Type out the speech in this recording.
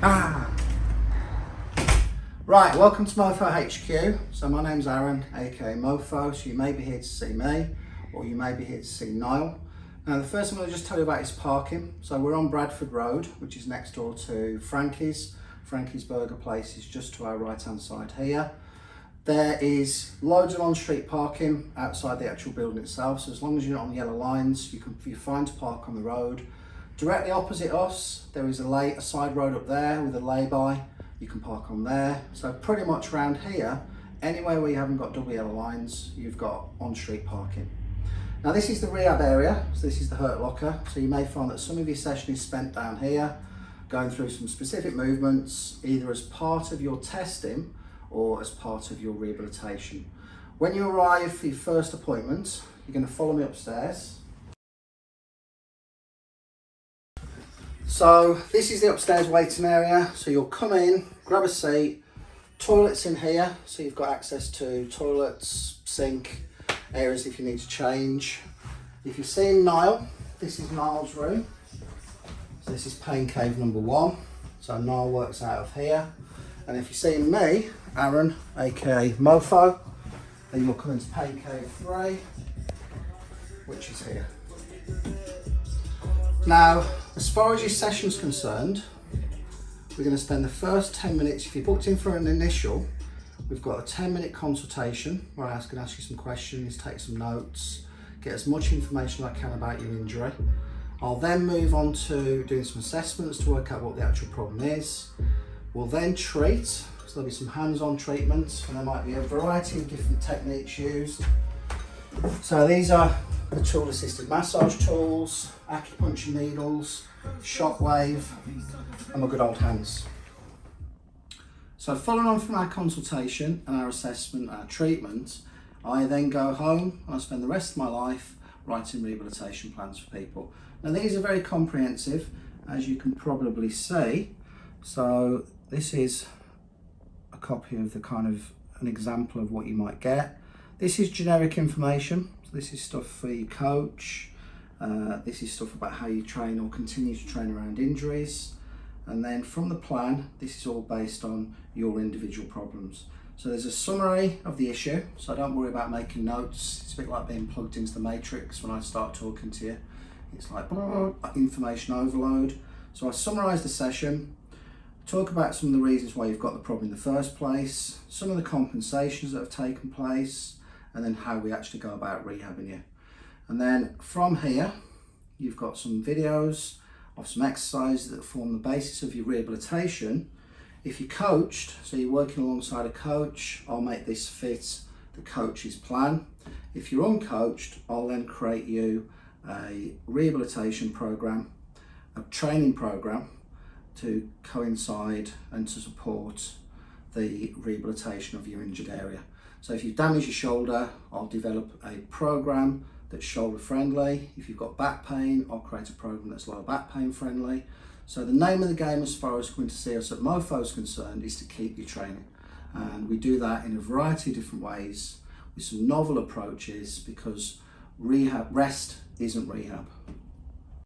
Ah! Right, welcome to Mofo HQ. So my name's Aaron, aka Mofo. So you may be here to see me, or you may be here to see Niall. Now the first thing I'm going to just tell you about is parking. So we're on Bradford Road, which is next door to Frankie's. Frankie's Burger Place is just to our right hand side here. There is loads of on-street parking outside the actual building itself. So as long as you're not on the yellow lines, you're fine to park on the road. Directly opposite us, there is a side road up there with a lay-by. You can park on there. So pretty much around here, anywhere where you haven't got double yellow lines, you've got on-street parking. Now this is the rehab area, so this is the hurt locker. So you may find that some of your session is spent down here, going through some specific movements, either as part of your testing or as part of your rehabilitation. When you arrive for your first appointment, you're going to follow me upstairs. So this is the upstairs waiting area. So you'll come in, grab a seat, toilets in here. So you've got access to toilets, sink, areas if you need to change. If you're seeing Niall, this is Niall's room. So this is pain cave number 1. So Niall works out of here. And if you're seeing me, Aaron, aka Mofo, then you'll come into pain cave 3, which is here. Now, as far as your session's concerned, we're going to spend the first 10 minutes, if you're booked in for an initial, we've got a 10-minute consultation where I can ask you some questions, take some notes, get as much information as I can about your injury. I'll then move on to doing some assessments to work out what the actual problem is. We'll then treat, so there'll be some hands-on treatments, and there might be a variety of different techniques used. So these are the tool-assisted massage tools, acupuncture needles, shockwave, and my good old hands. So following on from our consultation and our assessment and our treatment, I then go home and I spend the rest of my life writing rehabilitation plans for people. Now these are very comprehensive, as you can probably see. So this is a copy of an example of what you might get. This is generic information. So this is stuff for your coach. This is stuff about how you train or continue to train around injuries. And then from the plan, this is all based on your individual problems. So there's a summary of the issue, so don't worry about making notes. It's a bit like being plugged into the matrix when I start talking to you. It's like information overload. So I summarise the session, talk about some of the reasons why you've got the problem in the first place, some of the compensations that have taken place, and then how we actually go about rehabbing you. And then from here, you've got some videos of some exercises that form the basis of your rehabilitation. If you're coached, so you're working alongside a coach, I'll make this fit the coach's plan. If you're uncoached, I'll then create you a rehabilitation program, a training program to coincide and to support the rehabilitation of your injured area. So if you've damaged your shoulder, I'll develop a program that's shoulder friendly. If you've got back pain, I'll create a program that's lower back pain friendly. So the name of the game as far as coming to see us at Mofo is concerned is to keep you training. And we do that in a variety of different ways with some novel approaches, because rest isn't rehab.